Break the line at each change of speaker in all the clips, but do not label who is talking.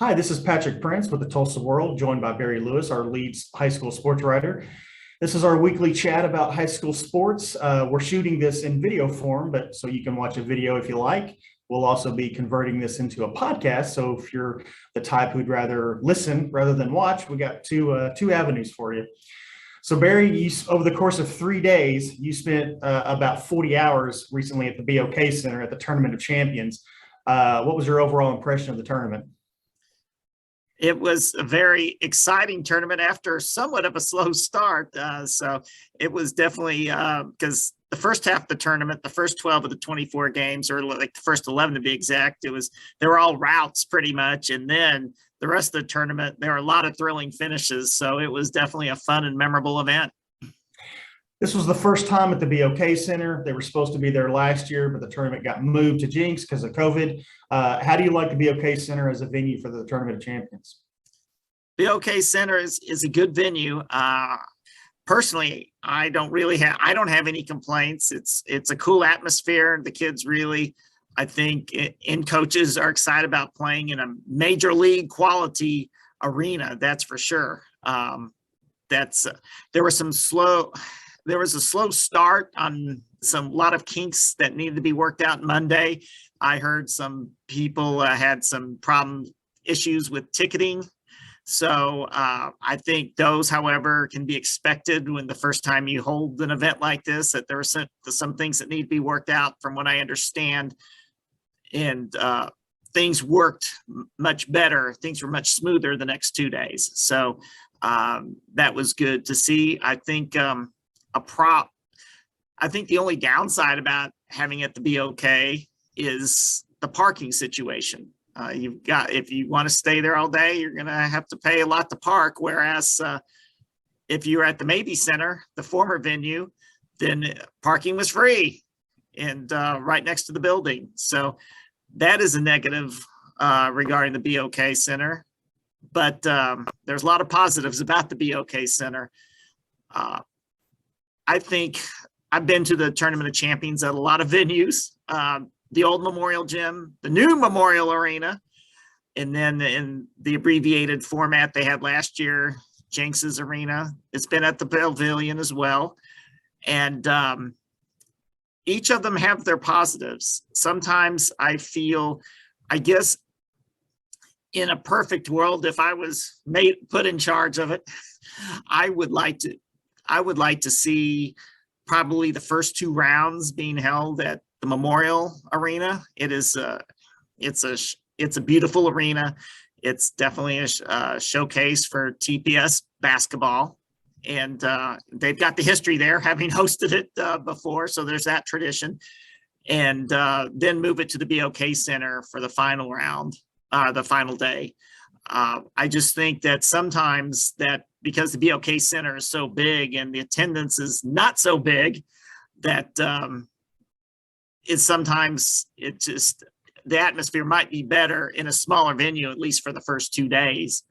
Hi, this is Patrick Prince with the Tulsa World, joined by Barry Lewis, our lead high school sports writer. This is our weekly chat about high school sports. We're shooting this in video form, but so you can watch a video if you like. We'll also be converting this into a podcast. So if you're the type who'd rather listen rather than watch, we got two avenues for you. So Barry, over the course of 3 days, you spent about 40 hours recently at the Bok Center at the Tournament of Champions. What was your overall impression of the tournament?
It was a very exciting tournament after somewhat of a slow start. So it was definitely because the first half of the tournament, the first 12 of the 24 games, or like the first 11 to be exact, they were all routes pretty much. And then the rest of the tournament, there were a lot of thrilling finishes. So it was definitely a fun and memorable event.
This was the first time at the Bok Center. They were supposed to be there last year, but the tournament got moved to Jinx because of COVID. How do you like the Bok Center as a venue for the Tournament of Champions?
Bok Center is a good venue. Personally, I don't have any complaints. It's a cool atmosphere. The kids really, I think, and coaches are excited about playing in a major league quality arena. That's for sure. There was a slow start on a lot of kinks that needed to be worked out Monday. I heard some people had some issues with ticketing. So I think those, however, can be expected when the first time you hold an event like this, that there are some things that need to be worked out from what I understand. And things worked much better. Things were much smoother the next 2 days. So that was good to see. I think I think the only downside about having it at the Bok is the parking situation. If you want to stay there all day, you're going to have to pay a lot to park. Whereas if you're at the Mabee Center, the former venue, then parking was free and right next to the building. So that is a negative regarding the Bok Center. But there's a lot of positives about the Bok Center. I think I've been to the Tournament of Champions at a lot of venues, the old Memorial Gym, the new Memorial Arena, and then in the abbreviated format they had last year, Jenks's Arena. It's been at the Pavilion as well. And each of them have their positives. Sometimes I guess in a perfect world, if I was put in charge of it, I would like to see probably the first 2 rounds being held at the Memorial Arena. It's a beautiful arena. It's definitely a showcase for TPS basketball, and they've got the history there, having hosted it before. So there's that tradition, and then move it to the Bok Center for the final round, the final day. I just think that sometimes that because the Bok Center is so big and the attendance is not so big, that the atmosphere might be better in a smaller venue, at least for the first 2 days,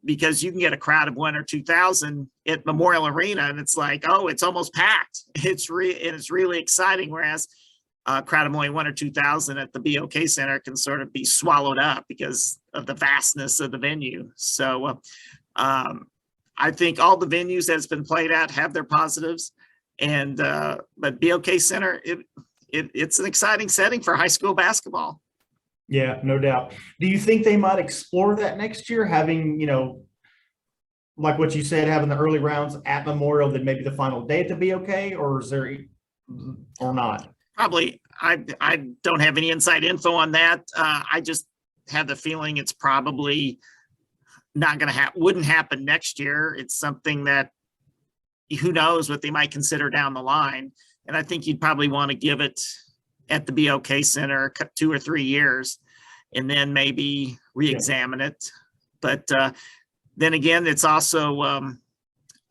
because you can get a crowd of 1,000 or 2,000 at Memorial Arena, and it's like, oh, it's almost packed. It's really exciting. Whereas a crowd of only 1,000 or 2,000 at the Bok Center can sort of be swallowed up because of the vastness of the venue. So I think all the venues that's been played at have their positives, and but Bok Center, it's an exciting setting for high school basketball.
Yeah, no doubt. Do you think they might explore that next year, having, like what you said, having the early rounds at Memorial, then maybe the final day at the Bok, or not?
Probably. I don't have any inside info on that. I just have the feeling it's probably not going to wouldn't happen next year. It's something that who knows what they might consider down the line. And I think you'd probably want to give it at the Bok Center 2 or 3 years and then maybe re-examine it. But then again, it's also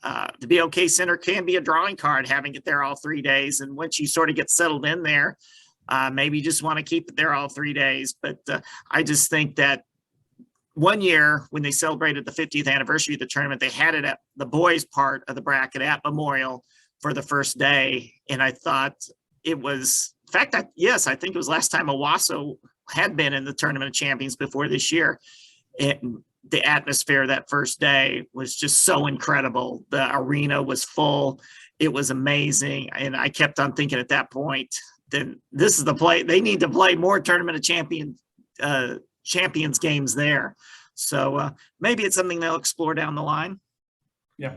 the Bok Center can be a drawing card, having it there all 3 days. And once you sort of get settled in there, maybe you just want to keep it there all 3 days. But I just think that one year when they celebrated the 50th anniversary of the tournament, they had it at the boys' part of the bracket at Memorial for the first day. And I thought it was, in fact, I think it was last time Owasso had been in the Tournament of Champions before this year. And the atmosphere that first day was just so incredible. The arena was full. It was amazing. And I kept on thinking at that point, then this is the play. They need to play more Tournament of Champions games there. So maybe it's something they'll explore down the line.
Yeah.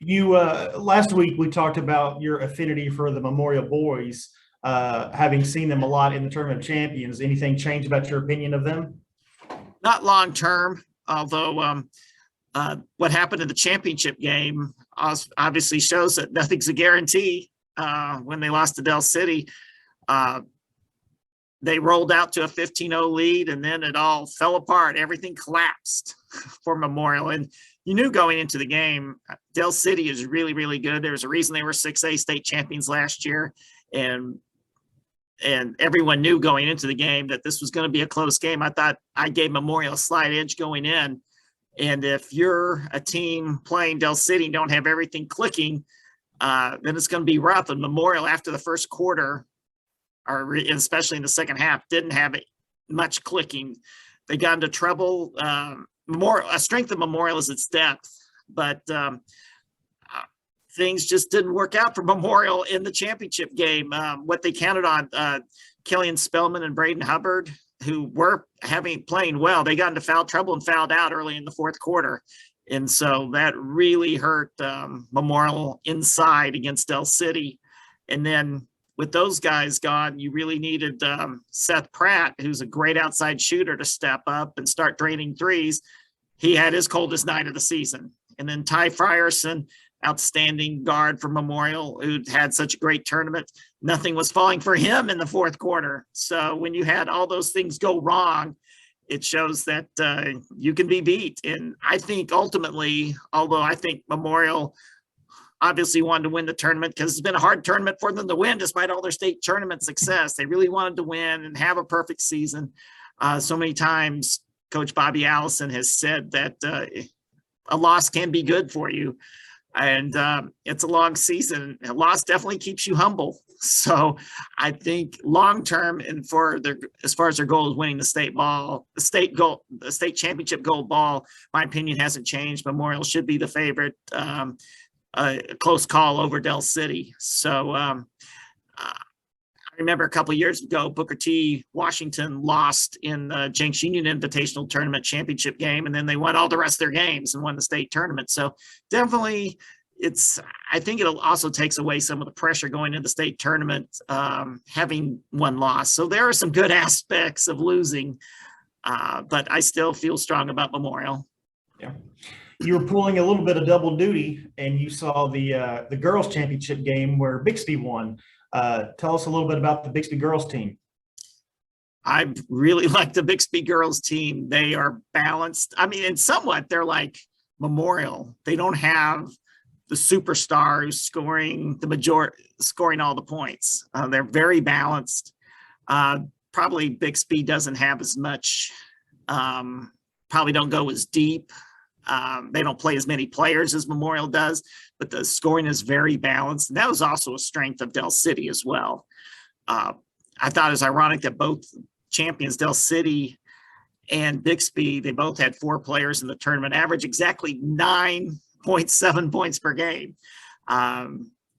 You, last week we talked about your affinity for the Memorial boys, having seen them a lot in the Tournament of Champions. Anything change about your opinion of them?
Not long term, although what happened in the championship game obviously shows that nothing's a guarantee. When they lost to Del City, they rolled out to a 15-0 lead, and then it all fell apart. Everything collapsed for Memorial. And you knew going into the game, Del City is really, really good. There's a reason they were 6A state champions last year. And everyone knew going into the game that this was going to be a close game. I thought I gave Memorial a slight edge going in. And if you're a team playing Del City and don't have everything clicking, then it's going to be rough. And Memorial, after the first quarter, or especially in the second half, didn't have much clicking. They got into trouble. A strength of Memorial is its depth, but things just didn't work out for Memorial in the championship game. What they counted on, Killian Spellman and Braden Hubbard, who were playing well, they got into foul trouble and fouled out early in the fourth quarter. And so that really hurt Memorial inside against Del City. And then with those guys gone, you really needed Seth Pratt, who's a great outside shooter, to step up and start draining threes. He had his coldest night of the season. And then Ty Frierson, outstanding guard for Memorial, who'd had such a great tournament. Nothing was falling for him in the fourth quarter. So when you had all those things go wrong, it shows that you can be beat. And I think ultimately, although I think Memorial obviously wanted to win the tournament because it's been a hard tournament for them to win despite all their state tournament success. They really wanted to win and have a perfect season. So many times Coach Bobby Allison has said that a loss can be good for you. And it's a long season. A loss definitely keeps you humble. So I think long-term, and as far as their goal is winning the state championship gold ball, my opinion hasn't changed. Memorial should be the favorite. A close call over Del City. So I remember a couple of years ago, Booker T. Washington lost in the Jenks Union Invitational Tournament championship game, and then they won all the rest of their games and won the state tournament. So definitely I think it also takes away some of the pressure going into the state tournament, having one loss. So there are some good aspects of losing, but I still feel strong about Memorial.
Yeah. You were pulling a little bit of double duty, and you saw the girls' championship game where Bixby won. Tell us a little bit about the Bixby girls team.
I really like the Bixby girls team. They are balanced. I mean, and somewhat they're like Memorial. They don't have the superstar who's scoring all the points. They're very balanced. Probably Bixby doesn't have as much. Probably don't go as deep. They don't play as many players as Memorial does, but the scoring is very balanced. And that was also a strength of Del City as well. I thought it was ironic that both champions, Del City and Bixby, they both had 4 players in the tournament, average exactly 9.7 points per game.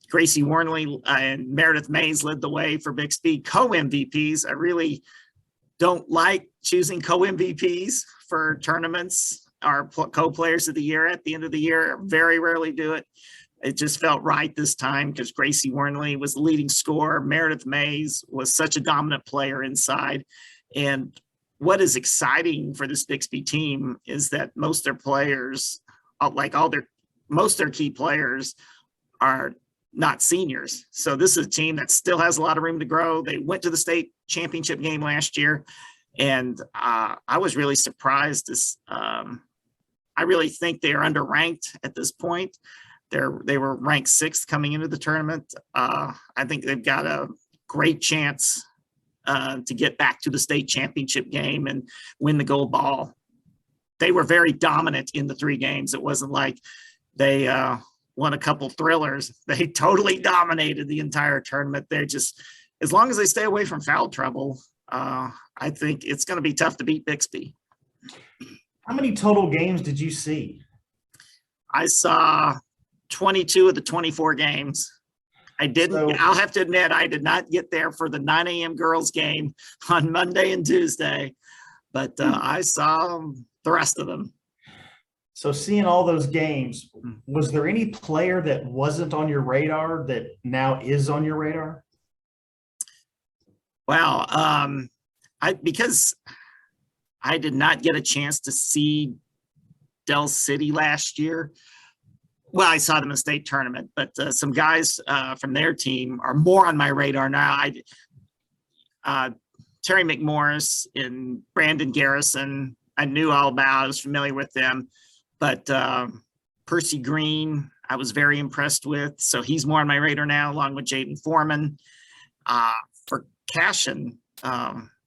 Gracie Warnley and Meredith Mays led the way for Bixby. Co-MVPs, I really don't like choosing co-MVPs for tournaments. Our co-players of the year at the end of the year very rarely do it. It just felt right this time because Gracie Warnley was the leading scorer. Meredith Mays was such a dominant player inside. And what is exciting for this Bixby team is that most of their players, most of their key players are not seniors. So this is a team that still has a lot of room to grow. They went to the state championship game last year. And I was really surprised. I really think they are underranked at this point. They were ranked 6th coming into the tournament. I think they've got a great chance to get back to the state championship game and win the gold ball. They were very dominant in the 3 games. It wasn't like they won a couple thrillers. They totally dominated the entire tournament. They're just, as long as they stay away from foul trouble, I think it's going to be tough to beat Bixby.
How many total games did you see?
I saw 22 of the 24 games. I'll have to admit, I did not get there for the 9 a.m. girls game on Monday and Tuesday, but I saw the rest of them.
So seeing all those games, was there any player that wasn't on your radar that now is on your radar?
Well, because I did not get a chance to see Del City last year. Well, I saw them in the state tournament, but some guys from their team are more on my radar now. Terry McMorris and Brandon Garrison, I knew all about. I was familiar with them, but Percy Green, I was very impressed with. So he's more on my radar now, along with Jaden Foreman. For Cashin,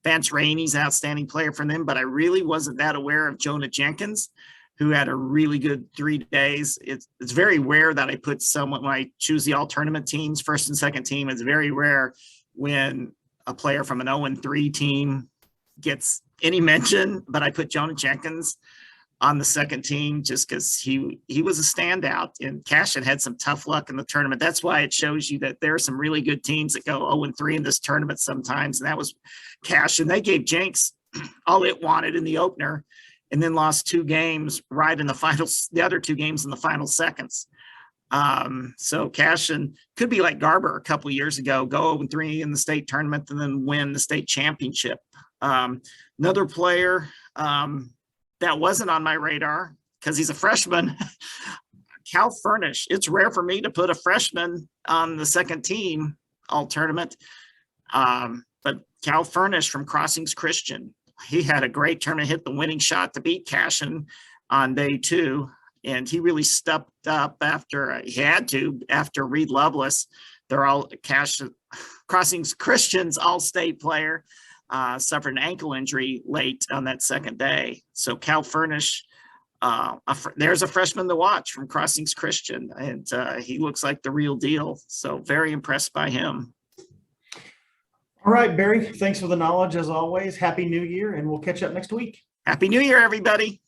Vance Rainey's an outstanding player for them, but I really wasn't that aware of Jonah Jenkins, who had a really good 3 days. It's very rare that I put someone, when I choose the all tournament teams, first and second team, it's very rare when a player from an 0-3 team gets any mention, but I put Jonah Jenkins on the second team just because he was a standout, and Cashin had some tough luck in the tournament. That's why it shows you that there are some really good teams that go 0-3 in this tournament sometimes, and that was Cashin. They gave Jenks all it wanted in the opener, and then lost 2 games right in the finals, the other 2 games in the final seconds. So Cashin could be like Garber a couple of years ago, go 0-3 in the state tournament and then win the state championship. Another player that wasn't on my radar because he's a freshman, Cal Furnish. It's rare for me to put a freshman on the second team all tournament. But Cal Furnish from Crossings Christian, he had a great tournament, hit the winning shot to beat Cashin on day 2. And he really stepped up after he had to, after Reed Lovelace. They're all Crossings Christian's all-state player, suffered an ankle injury late on that second day. So Cal Furnish, there's a freshman to watch from Crossings Christian, and he looks like the real deal. So very impressed by him.
All right, Barry, thanks for the knowledge as always. Happy New Year, and we'll catch up next week.
Happy New Year, everybody.